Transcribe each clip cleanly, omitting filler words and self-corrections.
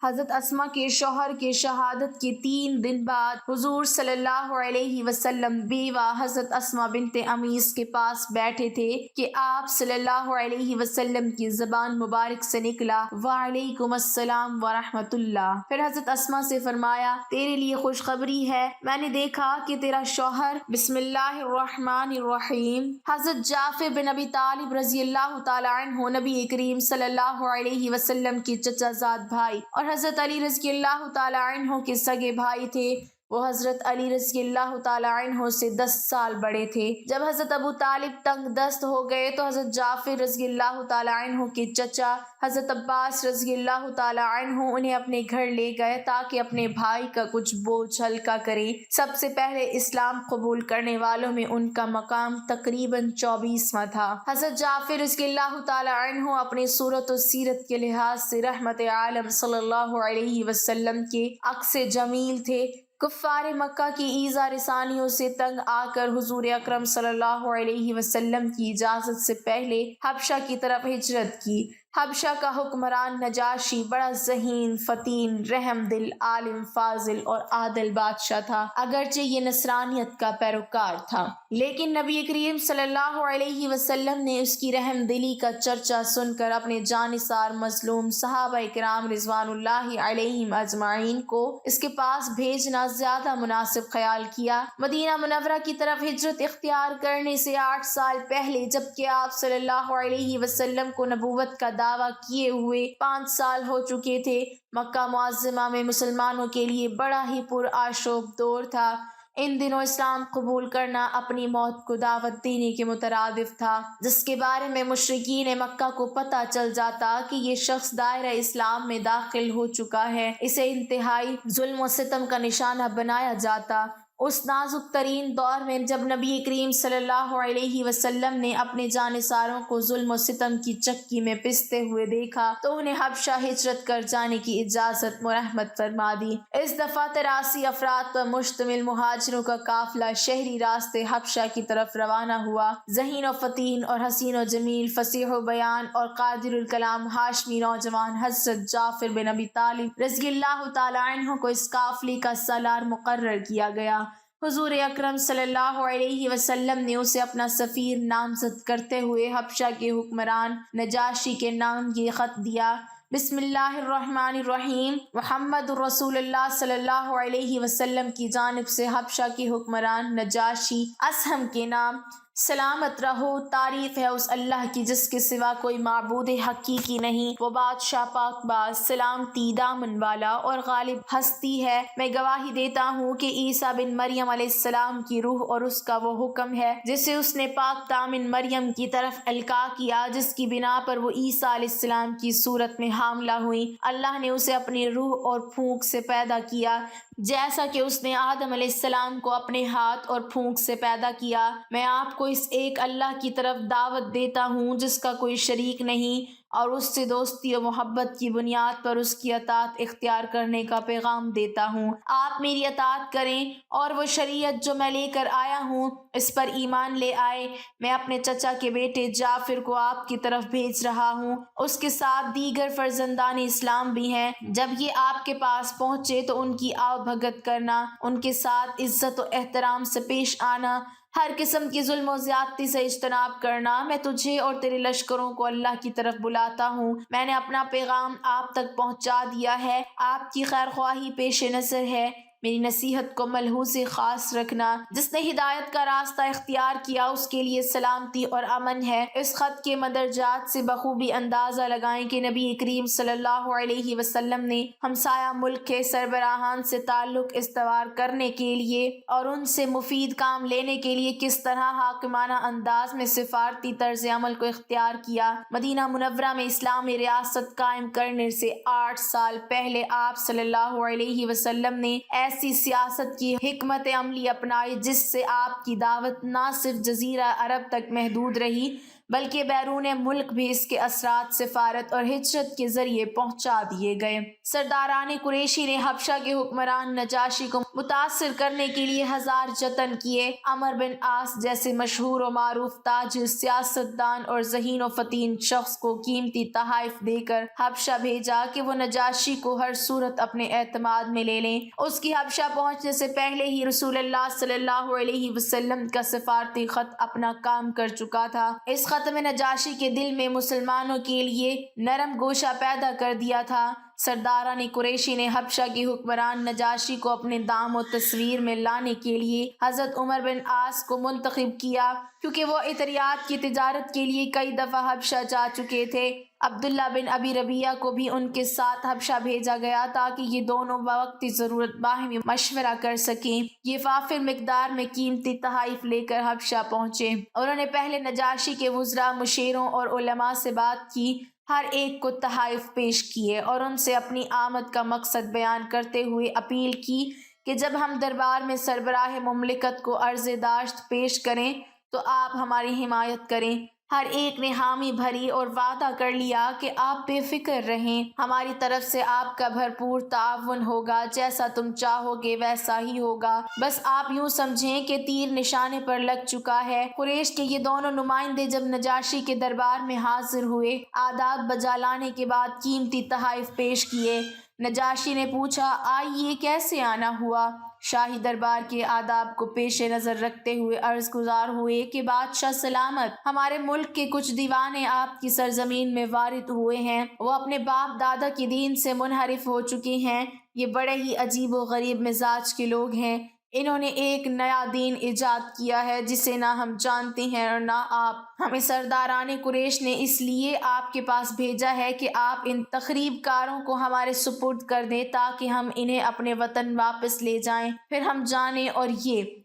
حضرت اسما کے شوہر کے شہادت کے 3 دن بعد حضور صلی اللہ علیہ وسلم بیوہ حضرت اسما بنت امیس کے پاس بیٹھے تھے کہ آپ صلی اللہ علیہ وسلم کی زبان مبارک سے نکلا وعلیکم السلام ورحمۃ اللہ۔ پھر حضرت اسما سے فرمایا تیرے لیے خوشخبری ہے، میں نے دیکھا کہ تیرا شوہر بسم اللہ الرحمن الرحیم حضرت جعفر بن ابی طالب رضی اللہ تعالی عنہ نبی کریم صلی اللہ علیہ وسلم کے چچا زاد بھائی اور حضرت علی رضی اللہ تعالی عنہ کے سگے بھائی تھے۔ وہ حضرت علی رضی اللہ تعالی عنہ سے 10 سال بڑے تھے۔ جب حضرت ابو طالب تنگ دست ہو گئے تو حضرت جعفر رضی اللہ تعالی عنہ کے چچا حضرت عباس رضی اللہ تعالی عنہ انہیں اپنے گھر لے گئے تاکہ اپنے بھائی کا کچھ بوجھ ہلکا کریں۔ سب سے پہلے اسلام قبول کرنے والوں میں ان کا مقام تقریباً 24واں تھا۔ حضرت جعفر رضی اللہ تعالی عنہ اپنی صورت و سیرت کے لحاظ سے رحمت عالم صلی اللہ علیہ وسلم کے عکس جمیل تھے۔ کفار مکہ کی ایذا رسانیوں سے تنگ آ کر حضور اکرم صلی اللہ علیہ وسلم کی اجازت سے پہلے حبشہ کی طرف ہجرت کی۔ حبشہ کا حکمران نجاشی بڑا ذہین، فطین، رحم دل، عالم، فاضل اور عادل بادشاہ تھا، اگرچہ یہ نصرانیت کا پیروکار تھا، لیکن نبی کریم صلی اللہ علیہ وسلم نے اس کی رحم دلی کا چرچا سن کر اپنے جانثار مظلوم صحابہ کرام رضوان اللہ علیہم اجمعین کو اس کے پاس بھیجنا زیادہ مناسب خیال کیا۔ مدینہ منورہ کی طرف ہجرت اختیار کرنے سے 8 سال پہلے، جبکہ آپ صلی اللہ علیہ وسلم کو نبوت کا دعویٰ کیے ہوئے 5 سال ہو چکے تھے، مکہ معظمہ میں مسلمانوں کے لیے بڑا ہی پرآشوب دور تھا۔ ان دنوں اسلام قبول کرنا اپنی موت کو دعوت دینے کے مترادف تھا، جس کے بارے میں مشرکین مکہ کو پتہ چل جاتا کہ یہ شخص دائرہ اسلام میں داخل ہو چکا ہے، اسے انتہائی ظلم و ستم کا نشانہ بنایا جاتا۔ اس نازک ترین دور میں جب نبی کریم صلی اللہ علیہ وسلم نے اپنے جانثاروں کو ظلم و ستم کی چکی میں پستے ہوئے دیکھا تو انہیں حبشہ ہجرت کر جانے کی اجازت مرحمت فرما دی۔ اس دفعہ 83 افراد پر مشتمل مہاجروں کا قافلہ شہری راستے حبشہ کی طرف روانہ ہوا۔ ذہین و فطین اور حسین و جمیل، فصیح و بیان اور قادر الکلام ہاشمی نوجوان حضرت جعفر بن ابی طالب رضی اللہ تعالی عنہ کو اس قافلے کا سالار مقرر کیا گیا۔ حضور اکرم صلی اللہ علیہ وسلم نے اسے اپنا سفیر نامزد کرتے ہوئے حبشہ کے حکمران نجاشی کے نام یہ خط دیا: بسم اللہ الرحمن الرحیم، محمد رسول اللہ صلی اللہ علیہ وسلم کی جانب سے حبشہ کے حکمران نجاشی اسہم کے نام، سلامت رہو۔ تعریف ہے اس اللہ کی جس کے سوا کوئی معبود حقیقی نہیں، وہ بادشاہ پاک باز، سلامتی دامن والا اور غالب ہستی ہے۔ میں گواہی دیتا ہوں کہ عیسیٰ بن مریم علیہ السلام کی روح اور اس کا وہ حکم ہے جسے اس نے پاک دامن مریم کی طرف القاء کیا، جس کی بنا پر وہ عیسیٰ علیہ السلام کی صورت میں حاملہ ہوئی۔ اللہ نے اسے اپنی روح اور پھونک سے پیدا کیا، جیسا کہ اس نے آدم علیہ السلام کو اپنے ہاتھ اور پھونک سے پیدا کیا۔ میں آپ کو اس ایک اللہ کی طرف دعوت دیتا ہوں جس کا کوئی شریک نہیں، اور اس سے دوستی و محبت کی بنیاد پر اس کی اطاعت اختیار کرنے کا پیغام دیتا ہوں۔ آپ میری اطاعت کریں اور وہ شریعت جو میں لے کر آیا ہوں اس پر ایمان لے آئے۔ میں اپنے چچا کے بیٹے جعفر کو آپ کی طرف بھیج رہا ہوں، اس کے ساتھ دیگر فرزندان اسلام بھی ہیں۔ جب یہ آپ کے پاس پہنچے تو ان کی آؤ بھگت کرنا، ان کے ساتھ عزت و احترام سے پیش آنا، ہر قسم کی ظلم و زیادتی سے اجتناب کرنا۔ میں تجھے اور تیرے لشکروں کو اللہ کی طرف بلاتا ہوں۔ میں نے اپنا پیغام آپ تک پہنچا دیا ہے، آپ کی خیر خواہی پیش نظر ہے۔ میری نصیحت کو ملحوظ خاص رکھنا۔ جس نے ہدایت کا راستہ اختیار کیا اس کے لیے سلامتی اور امن ہے۔ اس خط کے مندرجات سے بخوبی اندازہ لگائیں کہ نبی کریم صلی اللہ علیہ وسلم نے ہمسایہ ملک کے سربراہان سے تعلق استوار کرنے کے لیے اور ان سے مفید کام لینے کے لیے کس طرح حاکمانہ انداز میں سفارتی طرز عمل کو اختیار کیا۔ مدینہ منورہ میں اسلامی ریاست قائم کرنے سے 8 سال پہلے آپ صلی اللہ علیہ وسلم نے ایسی سیاست کی حکمت عملی اپنائی جس سے آپ کی دعوت نہ صرف جزیرہ عرب تک محدود رہی بلکہ بیرون ملک بھی اس کے اثرات سفارت اور ہجرت کے ذریعے پہنچا دیے گئے۔ سرداران قریشی نے حبشہ کے حکمران نجاشی کو متاثر کرنے کے لیے ہزار جتن کیے۔ عمرو بن عاص جیسے مشہور و معروف تاجر، سیاستدان اور ذہین و فطن شخص کو قیمتی تحائف دے کر حبشہ بھیجا کہ وہ نجاشی کو ہر صورت اپنے اعتماد میں لے لیں۔ اس کی حبشہ پہنچنے سے پہلے ہی رسول اللہ صلی اللہ علیہ وسلم کا سفارتی خط اپنا کام کر چکا تھا۔ اس خط میں نجاشی کے دل میں مسلمانوں کے لیے نرم گوشہ پیدا کر دیا تھا۔ سرداران قریشی نے حبشہ کے حکمران نجاشی کو اپنے دام و تصویر میں لانے کے لیے حضرت عمر بن عاص کو منتخب کیا، کیونکہ وہ عطریات کی تجارت کے لیے کئی دفعہ حبشہ جا چکے تھے۔ عبداللہ بن ابی ربیعہ کو بھی ان کے ساتھ حبشہ بھیجا گیا تاکہ یہ دونوں بوقتی ضرورت باہمی مشورہ کر سکیں۔ یہ وافر مقدار میں قیمتی تحائف لے کر حبشہ پہنچے۔ انہوں نے پہلے نجاشی کے وزراء، مشیروں اور علماء سے بات کی، ہر ایک کو تحائف پیش کیے اور ان سے اپنی آمد کا مقصد بیان کرتے ہوئے اپیل کی کہ جب ہم دربار میں سربراہ مملکت کو عرض داشت پیش کریں تو آپ ہماری حمایت کریں۔ ہر ایک نے حامی بھری اور وعدہ کر لیا کہ آپ بے فکر رہیں، ہماری طرف سے آپ کا بھرپور تعاون ہوگا، جیسا تم چاہو گے ویسا ہی ہوگا، بس آپ یوں سمجھیں کہ تیر نشانے پر لگ چکا ہے۔ قریش کے یہ دونوں نمائندے جب نجاشی کے دربار میں حاضر ہوئے، آداب بجا لانے کے بعد قیمتی تحائف پیش کیے۔ نجاشی نے پوچھا، آئیے کیسے آنا ہوا؟ شاہی دربار کے آداب کو پیش نظر رکھتے ہوئے عرض گزار ہوئے کہ بادشاہ سلامت، ہمارے ملک کے کچھ دیوانے آپ کی سرزمین میں وارد ہوئے ہیں، وہ اپنے باپ دادا کے دین سے منحرف ہو چکے ہیں، یہ بڑے ہی عجیب و غریب مزاج کے لوگ ہیں، انہوں نے ایک نیا دین ایجاد کیا ہے جسے نہ ہم جانتے ہیں اور نہ آپ۔ ہمیں سرداران قریش نے اس لیے آپ کے پاس بھیجا ہے کہ آپ ان تخریب کاروں کو ہمارے سپرد کر دیں تاکہ ہم انہیں اپنے وطن واپس لے جائیں، پھر ہم جانیں۔ اور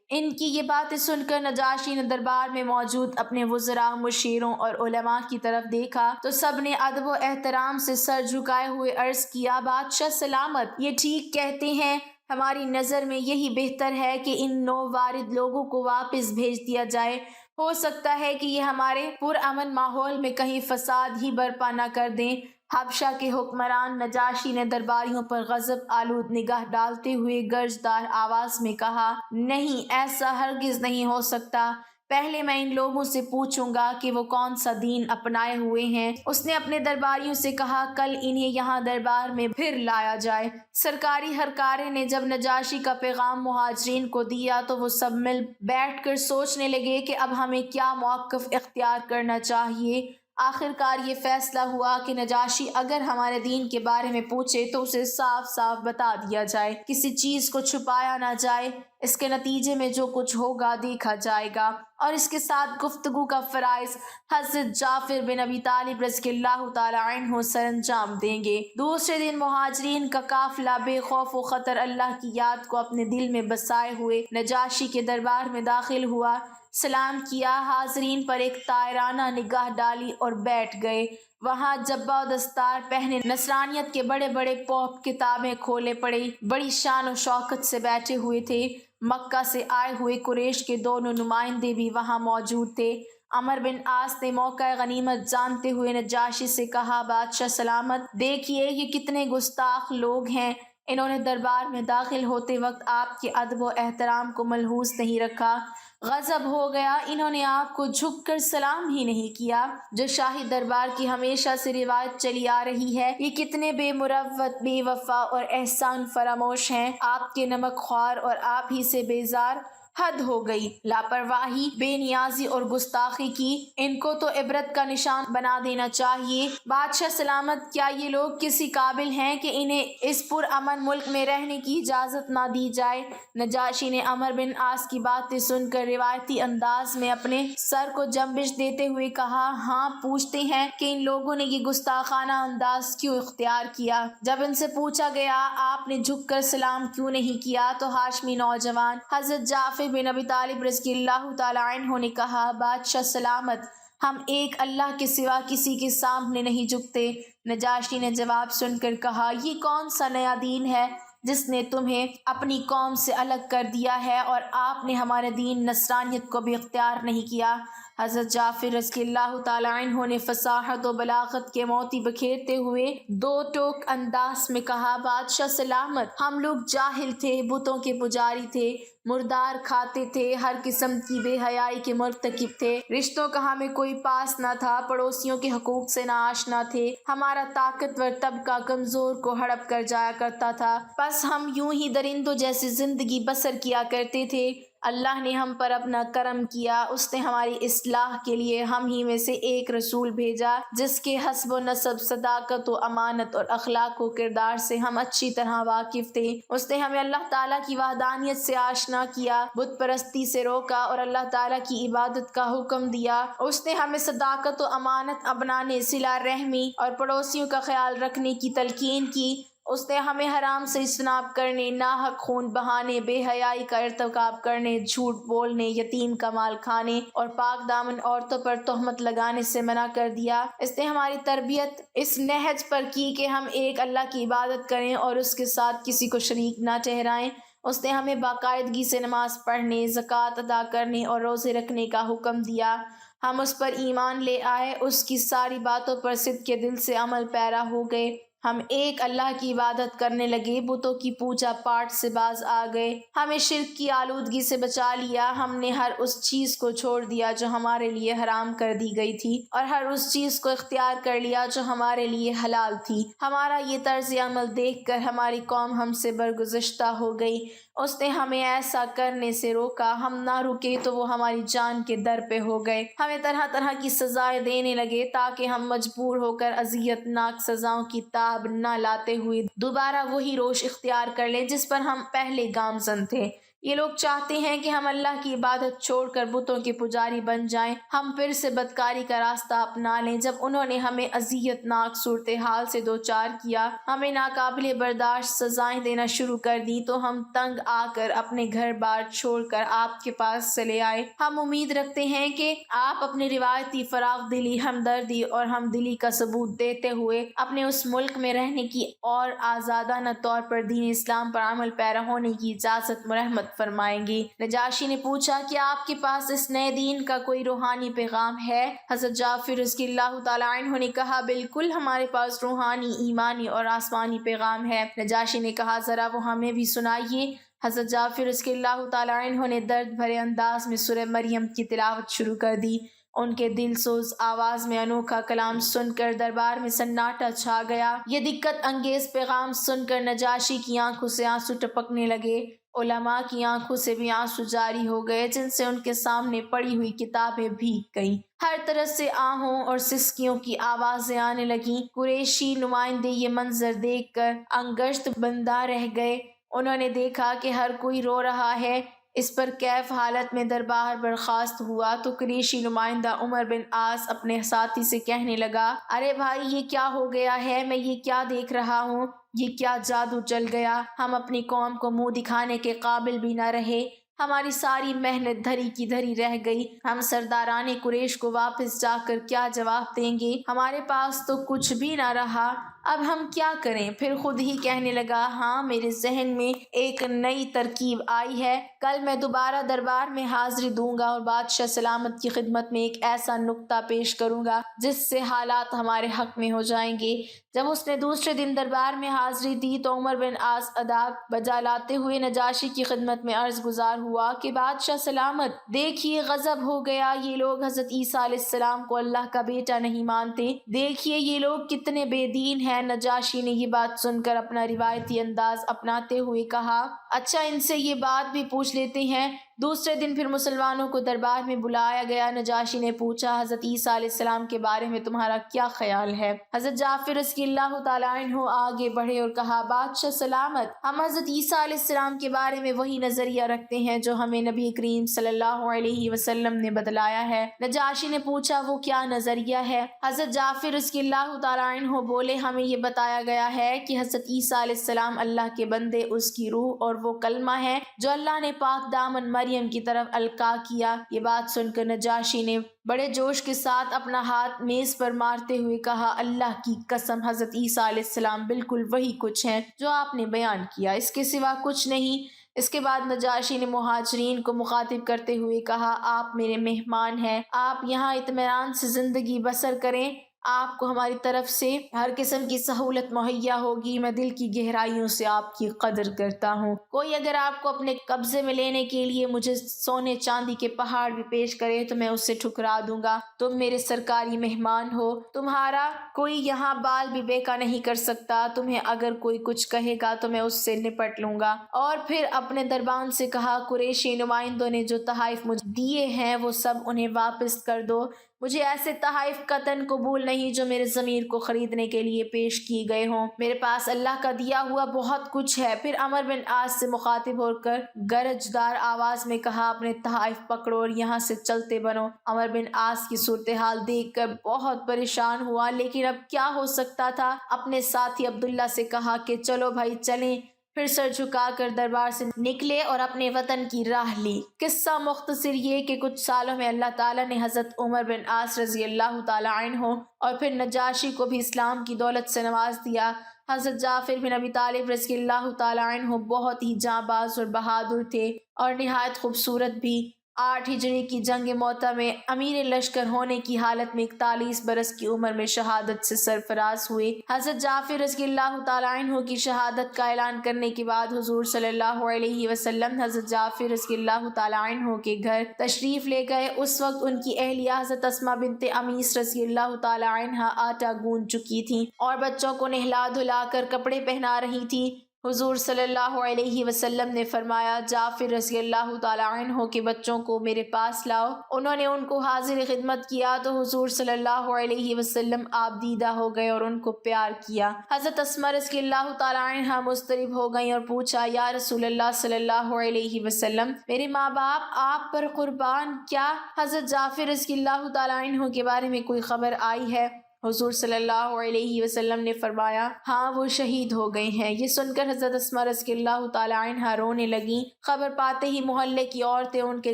ان کی یہ باتیں سن کر نجاشی نے دربار میں موجود اپنے وزراء، مشیروں اور علماء کی طرف دیکھا تو سب نے ادب و احترام سے سر جھکائے ہوئے عرض کیا، بادشاہ سلامت، یہ ٹھیک کہتے ہیں، ہماری نظر میں یہی بہتر ہے کہ ان نو وارد لوگوں کو واپس بھیج دیا جائے، ہو سکتا ہے کہ یہ ہمارے پرامن ماحول میں کہیں فساد ہی برپا نہ کر دیں۔ حبشہ کے حکمران نجاشی نے درباریوں پر غضب آلود نگاہ ڈالتے ہوئے گرجدار آواز میں کہا، نہیں، ایسا ہرگز نہیں ہو سکتا، پہلے میں ان لوگوں سے پوچھوں گا کہ وہ کون سا دین اپنائے ہوئے ہیں۔ اس نے اپنے درباریوں سے کہا، کل انہیں یہاں دربار میں پھر لایا جائے۔ سرکاری ہرکارے نے جب نجاشی کا پیغام مہاجرین کو دیا تو وہ سب مل بیٹھ کر سوچنے لگے کہ اب ہمیں کیا موقف اختیار کرنا چاہیے۔ آخرکار یہ فیصلہ ہوا کہ نجاشی اگر ہمارے دین کے بارے میں پوچھے تو اسے صاف صاف بتا دیا جائے، کسی چیز کو چھپایا نہ جائے، اس کے نتیجے میں جو کچھ ہوگا دیکھا جائے گا۔ اور اس کے ساتھ گفتگو کا فرائض حضرت جعفر بن ابی طالب رضی اللہ تعالی عنہ سر انجام دیں گے۔ دوسرے دن مہاجرین کا قافلہ بے خوف و خطر اللہ کی یاد کو اپنے دل میں بسائے ہوئے نجاشی کے دربار میں داخل ہوا، سلام کیا، حاضرین پر ایک طائرانہ نگاہ ڈالی اور بیٹھ گئے۔ وہاں جبہ و دستار پہنے نصرانیت کے بڑے بڑے پوپ کتابیں کھولے پڑے بڑی شان و شوکت سے بیٹھے ہوئے تھے۔ مکہ سے آئے ہوئے قریش کے دونوں نمائندے بھی وہاں موجود تھے۔ عمرو بن عاص نے موقع غنیمت جانتے ہوئے نجاشی سے کہا، بادشاہ سلامت، دیکھیے یہ کتنے گستاخ لوگ ہیں، انہوں نے دربار میں داخل ہوتے وقت آپ کے ادب و احترام کو ملحوظ نہیں رکھا، غضب ہو گیا، انہوں نے آپ کو جھک کر سلام ہی نہیں کیا، جو شاہی دربار کی ہمیشہ سے روایت چلی آ رہی ہے۔ یہ کتنے بے مروت، بے وفا اور احسان فراموش ہیں، آپ کے نمک خوار اور آپ ہی سے بیزار، حد ہو گئی، لاپرواہی، بے نیازی اور گستاخی کی، ان کو تو عبرت کا نشان بنا دینا چاہیے۔ بادشاہ سلامت، کیا یہ لوگ کسی قابل ہیں کہ انہیں اس پرامن ملک میں رہنے کی اجازت نہ دی جائے؟ نجاشی نے عمرو بن عاص کی باتیں سن کر روایتی انداز میں اپنے سر کو جنبش دیتے ہوئے کہا، ہاں، پوچھتے ہیں کہ ان لوگوں نے یہ گستاخانہ انداز کیوں اختیار کیا؟ جب ان سے پوچھا گیا آپ نے جھک کر سلام کیوں نہیں کیا تو ہاشمی نوجوان حضرت جعفر بن ابی طالب رضی اللہ تعالی عنہ نے کہا، بادشاہ سلامت، ہم ایک اللہ کے سوا کسی کے سامنے نہیں جھکتے۔ نجاشی نے جواب سن کر کہا، یہ کون سا نیا دین ہے جس نے تمہیں اپنی قوم سے الگ کر دیا ہے اور آپ نے ہمارے دین نصرانیت کو بھی اختیار نہیں کیا؟ حضرت جعفر رضی اللہ تعالیٰ عنہ نے فصاحت و بلاغت کے موتی بکھیرتے ہوئے دو ٹوک انداز میں کہا، بادشاہ سلامت، ہم لوگ جاہل تھے، بتوں کے پجاری تھے، مردار کھاتے تھے، ہر قسم کی بے حیائی کے مرتکب تھے، رشتوں کا ہمیں کوئی پاس نہ تھا، پڑوسیوں کے حقوق سے ناآشنا تھے، ہمارا طاقتور طبقہ کمزور کو ہڑپ کر جایا کرتا تھا، بس ہم یوں ہی درندوں جیسی زندگی بسر کیا کرتے تھے۔ اللہ نے ہم پر اپنا کرم کیا، اس نے ہماری اصلاح کے لیے ہم ہی میں سے ایک رسول بھیجا جس کے حسب و نسب، صداقت و امانت اور اخلاق و کردار سے ہم اچھی طرح واقف تھے۔ اس نے ہمیں اللہ تعالیٰ کی وحدانیت سے آشنا کیا، بت پرستی سے روکا اور اللہ تعالیٰ کی عبادت کا حکم دیا۔ اس نے ہمیں صداقت و امانت اپنانے، صلہ رحمی اور پڑوسیوں کا خیال رکھنے کی تلقین کی۔ اس نے ہمیں حرام سے اجتناب کرنے، ناحق خون بہانے، بے حیائی کا ارتکاب کرنے، جھوٹ بولنے، یتیم کا مال کھانے اور پاک دامن عورتوں پر تہمت لگانے سے منع کر دیا۔ اس نے ہماری تربیت اس نہج پر کی کہ ہم ایک اللہ کی عبادت کریں اور اس کے ساتھ کسی کو شریک نہ ٹھہرائیں۔ اس نے ہمیں باقاعدگی سے نماز پڑھنے، زکوٰۃ ادا کرنے اور روزے رکھنے کا حکم دیا۔ ہم اس پر ایمان لے آئے، اس کی ساری باتوں پر صدق کے دل سے عمل پیرا ہو گئے۔ ہم ایک اللہ کی عبادت کرنے لگے، بتوں کی پوجا پاٹ سے باز آ گئے، ہمیں شرک کی آلودگی سے بچا لیا۔ ہم نے ہر اس چیز کو چھوڑ دیا جو ہمارے لیے حرام کر دی گئی تھی اور ہر اس چیز کو اختیار کر لیا جو ہمارے لیے حلال تھی۔ ہمارا یہ طرز عمل دیکھ کر ہماری قوم ہم سے برگزشتہ ہو گئی۔ اس نے ہمیں ایسا کرنے سے روکا، ہم نہ رکے تو وہ ہماری جان کے در پہ ہو گئے، ہمیں طرح طرح کی سزائیں دینے لگے تاکہ ہم مجبور ہو کر اذیت ناک سزاؤں کی تاب نہ لاتے ہوئے دوبارہ وہی روش اختیار کر لیں جس پر ہم پہلے گامزن تھے۔ یہ لوگ چاہتے ہیں کہ ہم اللہ کی عبادت چھوڑ کر بتوں کے پجاری بن جائیں، ہم پھر سے بدکاری کا راستہ اپنا لیں۔ جب انہوں نے ہمیں اذیت ناک صورتحال سے دوچار کیا، ہمیں ناقابل برداشت سزائیں دینا شروع کر دی تو ہم تنگ آ کر اپنے گھر بار چھوڑ کر آپ کے پاس چلے آئے۔ ہم امید رکھتے ہیں کہ آپ اپنی روایتی فراخ دلی، ہمدردی اور ہم دلی کا ثبوت دیتے ہوئے اپنے اس ملک میں رہنے کی اور آزادانہ طور پر دین اسلام پر عمل پیرا ہونے کی اجازت مرحمت فرمائیں گی۔ نجاشی نے پوچھا کہ آپ کے پاس اس نئے دین کا کوئی روحانی پیغام ہے؟ حضرت جعفر رضی اللہ تعالیٰ عنہ نے کہا، بالکل، ہمارے پاس روحانی، ایمانی اور آسمانی پیغام ہے۔ نجاشی نے کہا، ذرا وہ ہمیں بھی سنائیے۔ حضرت جعفر رضی اللہ تعالیٰ عنہ نے درد بھرے انداز میں سورہ مریم کی تلاوت شروع کر دی۔ ان کے دل سوز آواز میں انوکھا کلام سن کر دربار میں سناٹا چھا گیا۔ یہ دقت انگیز پیغام سن کر نجاشی کی آنکھوں سے آنسو ٹپکنے لگے، علماء کی آنکھوں سے بھی آنسو جاری ہو گئے جن سے ان کے سامنے پڑی ہوئی کتابیں بھیگ گئیں۔ ہر طرف سے آہوں اور سسکیوں کی آوازیں آنے لگیں۔ قریشی نمائندے یہ منظر دیکھ کر انگشت بندہ رہ گئے۔ انہوں نے دیکھا کہ ہر کوئی رو رہا ہے۔ اس پر کیف حالت میں دربار برخاست ہوا تو قریشی نمائندہ عمر بن عاص اپنے ساتھی سے کہنے لگا، ارے بھائی، یہ کیا ہو گیا ہے؟ میں یہ کیا دیکھ رہا ہوں؟ یہ کیا جادو چل گیا؟ ہم اپنی قوم کو منہ دکھانے کے قابل بھی نہ رہے، ہماری ساری محنت دھری کی دھری رہ گئی۔ ہم سرداران قریش کو واپس جا کر کیا جواب دیں گے؟ ہمارے پاس تو کچھ بھی نہ رہا، اب ہم کیا کریں؟ پھر خود ہی کہنے لگا، ہاں، میرے ذہن میں ایک نئی ترکیب آئی ہے۔ کل میں دوبارہ دربار میں حاضری دوں گا اور بادشاہ سلامت کی خدمت میں ایک ایسا نکتہ پیش کروں گا جس سے حالات ہمارے حق میں ہو جائیں گے۔ جب اس نے دوسرے دن دربار میں حاضری دی تو عمر بن عاص ادا بجا لاتے ہوئے نجاشی کی خدمت میں عرض گزار ہوا کہ بادشاہ سلامت، دیکھیے، غضب ہو گیا، یہ لوگ حضرت عیسیٰ علیہ السلام کو اللہ کا بیٹا نہیں مانتے، دیکھیے یہ لوگ کتنے بے دین ہیں۔ نجاشی نے یہ بات سن کر اپنا روایتی انداز اپناتے ہوئے کہا، اچھا، ان سے یہ بات بھی پوچھ لیتے ہیں۔ دوسرے دن پھر مسلمانوں کو دربار میں بلایا گیا۔ نجاشی نے پوچھا، حضرت عیسیٰ علیہ السلام کے بارے میں تمہارا کیا خیال ہے؟ حضرت جعفر رضی اللہ تعالیٰ عنہ آگے بڑھے اور کہا، بادشاہ سلامت، ہم حضرت عیسیٰ علیہ السلام کے بارے میں وہی نظریہ رکھتے ہیں جو ہمیں نبی کریم صلی اللہ علیہ وسلم نے بتلایا ہے۔ نجاشی نے پوچھا، وہ کیا نظریہ ہے؟ حضرت جعفر رضی اللہ تعالیٰ عنہ بولے، ہمیں یہ بتایا گیا ہے کہ حضرت عیسیٰ علیہ السلام اللہ کے بندے، اس کی روح اور وہ کلمہ ہے جو اللہ نے پاک دامن مریم کی طرف القا کیا۔ یہ بات سن کر نجاشی نے بڑے جوش کے ساتھ اپنا ہاتھ میز پر مارتے ہوئے کہا، اللہ کی قسم حضرت عیسیٰ علیہ السلام بالکل وہی کچھ ہے جو آپ نے بیان کیا، اس کے سوا کچھ نہیں۔ اس کے بعد نجاشی نے مہاجرین کو مخاطب کرتے ہوئے کہا، آپ میرے مہمان ہیں، آپ یہاں اطمینان سے زندگی بسر کریں، آپ کو ہماری طرف سے ہر قسم کی سہولت مہیا ہوگی۔ میں دل کی گہرائیوں سے آپ کی قدر کرتا ہوں۔ کوئی اگر آپ کو اپنے قبضے میں لینے کے لیے مجھے سونے چاندی کے پہاڑ بھی پیش کرے تو میں اسے ٹھکرا دوں گا۔ تم میرے سرکاری مہمان ہو، تمہارا کوئی یہاں بال بھی بیکا نہیں کر سکتا۔ تمہیں اگر کوئی کچھ کہے گا تو میں اس سے نپٹ لوں گا۔ اور پھر اپنے دربان سے کہا، قریشی نمائندوں نے جو تحائف مجھے دیے ہیں وہ سب انہیں واپس کر دو۔ مجھے ایسے تحائف قطعاً قبول نہیں جو میرے ضمیر کو خریدنے کے لیے پیش کیے گئے ہوں۔ میرے پاس اللہ کا دیا ہوا بہت کچھ ہے۔ پھر عمر بن عاص سے مخاطب ہو کر گرجدار آواز میں کہا، اپنے تحائف پکڑو اور یہاں سے چلتے بنو۔ عمر بن عاص کی صورتحال دیکھ کر بہت پریشان ہوا، لیکن اب کیا ہو سکتا تھا۔ اپنے ساتھی عبداللہ سے کہا کہ چلو بھائی چلیں۔ پھر سر جھکا کر دربار سے نکلے اور اپنے وطن کی راہ لی۔ قصہ مختصر یہ کہ کچھ سالوں میں اللہ تعالیٰ نے حضرت عمر بن عاص رضی اللہ تعالیٰ عنہ اور پھر نجاشی کو بھی اسلام کی دولت سے نواز دیا۔ حضرت جعفر بن ابی طالب رضی اللہ تعالیٰ عنہ بہت ہی جانباز اور بہادر تھے اور نہایت خوبصورت بھی۔ 8 ہجری کی جنگ موتا میں امیر لشکر ہونے کی حالت میں 41 برس کی عمر میں شہادت سے سرفراز ہوئے۔ حضرت جعفر رضی اللہ تعالیٰ عنہ کی شہادت کا اعلان کرنے کے بعد حضور صلی اللہ علیہ وسلم حضرت جعفر رضی اللہ تعالیٰ عنہ کے گھر تشریف لے گئے۔ اس وقت ان کی اہلیہ حضرت اسماء بنت امیس رضی اللہ تعالیٰ عنہ آٹا گوندھ چکی تھیں اور بچوں کو نہلا دھلا کر کپڑے پہنا رہی تھیں۔ حضور صلی اللہ علیہ وسلم نے فرمایا، جعفر رضی اللہ تعالیٰ عنہ کے بچوں کو میرے پاس لاؤ۔ انہوں نے ان کو حاضر خدمت کیا تو حضور صلی اللہ علیہ وسلم آپ دیدہ ہو گئے اور ان کو پیار کیا۔ حضرت اسماء رضی اللہ تعالیٰ عنہ مضطرب ہو گئیں اور پوچھا، یا رسول اللہ صلی اللہ علیہ وسلم، میرے ماں باپ آپ پر قربان، کیا حضرت جعفر رضی اللہ تعالیٰ عنہ کے بارے میں کوئی خبر آئی ہے؟ حضور صلی اللہ علیہ وسلم نے فرمایا، ہاں وہ شہید ہو گئے ہیں۔ یہ سن کر حضرت اسماء رضی اللہ تعالیٰ عنہ رونے لگیں۔ خبر پاتے ہی محلے کی عورتیں ان کے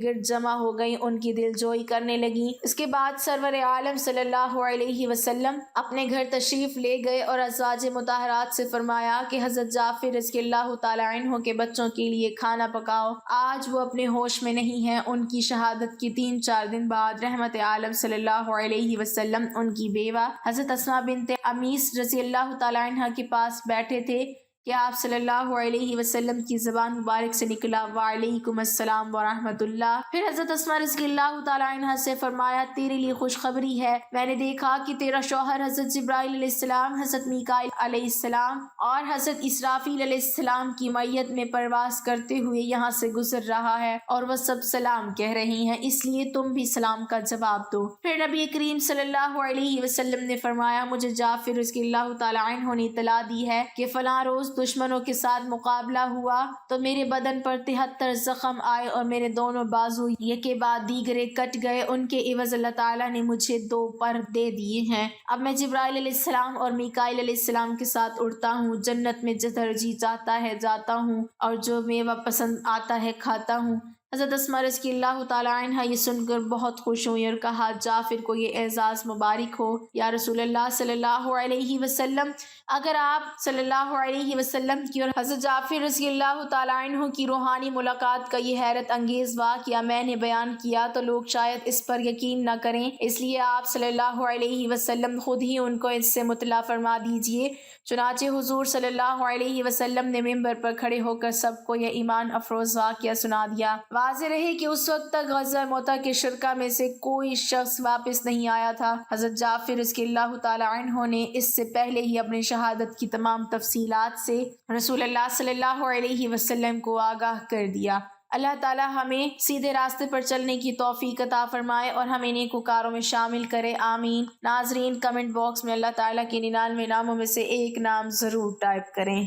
گرد جمع ہو گئیں، ان کی دل جوئی کرنے لگیں۔ اس کے بعد سرور عالم صلی اللہ علیہ وسلم اپنے گھر تشریف لے گئے اور ازواج مطہرات سے فرمایا کہ حضرت جعفر رضی اللہ تعالیٰ عنہ کے بچوں کے لیے کھانا پکاؤ، آج وہ اپنے ہوش میں نہیں ہیں۔ ان کی شہادت کے 3-4 دن بعد رحمت عالم صلی اللہ علیہ وسلم ان کی بیوہ حضرت اسماء بنت امیس رضی اللہ تعالیٰ عنہ کے پاس بیٹھے تھے کہ آپ صلی اللہ علیہ وسلم کی زبان مبارک سے نکلا، وعلیکم السلام ورحمۃ اللہ۔ پھر حضرت اسماء رضی اللہ تعالیٰ عنہ سے فرمایا، تیرے لیے خوشخبری ہے، میں نے دیکھا کہ تیرا شوہر حضرت جبرائیل علیہ السلام، حضرت میکائیل علیہ السلام اور حضرت اسرافیل علیہ السلام کی میت میں پرواز کرتے ہوئے یہاں سے گزر رہا ہے اور وہ سب سلام کہہ رہے ہیں، اس لیے تم بھی سلام کا جواب دو۔ پھر نبی کریم صلی اللہ علیہ وسلم نے فرمایا، مجھے جعفر رضی اللہ تعالیٰ عنہ نے اطلاع دی ہے کہ فلاں روز دشمنوں کے ساتھ مقابلہ ہوا تو میرے بدن پر 73 زخم آئے اور میرے دونوں بازو یکے بعد دیگرے کٹ گئے۔ ان کے عوض اللہ تعالیٰ نے مجھے 2 پر دے دیے ہیں۔ اب میں جبرائیل علیہ السلام اور میکائیل علیہ السلام کے ساتھ اڑتا ہوں، جنت میں جدھر جی چاہتا ہے جاتا ہوں اور جو میوہ پسند آتا ہے کھاتا ہوں۔ حضرت اسماء رضی اللہ تعالیٰ عنہ یہ سن کر بہت خوش ہوئی اور کہا، جعفر کو یہ اعزاز مبارک ہو۔ یا رسول اللہ صلی اللہ علیہ وسلم، اگر آپ صلی اللہ علیہ وسلم کی اور حضرت جعفر رضی اللہ تعالیٰ عنہ کی روحانی ملاقات کا یہ حیرت انگیز واقعہ میں نے بیان کیا تو لوگ شاید اس پر یقین نہ کریں، اس لیے آپ صلی اللہ علیہ وسلم خود ہی ان کو اس سے مطلع فرما دیجئے۔ چنانچہ حضور صلی اللہ علیہ وسلم نے ممبر پر کھڑے ہو کر سب کو یہ ایمان افروز واقعہ سنا دیا۔ واضح رہے کہ اس وقت تک غزوہ موتا کے شرکا میں سے کوئی شخص واپس نہیں آیا تھا۔ حضرت جعفر رضی اللہ تعالیٰ عنہ نے اس سے پہلے ہی اپنی شہادت کی تمام تفصیلات سے رسول اللہ صلی اللہ علیہ وسلم کو آگاہ کر دیا۔ اللہ تعالیٰ ہمیں سیدھے راستے پر چلنے کی توفیق عطا فرمائے اور ہمیں نیکوکاروں میں شامل کرے، آمین۔ ناظرین، کمنٹ باکس میں اللہ تعالیٰ کے 99 ناموں میں سے ایک نام ضرور ٹائپ کریں۔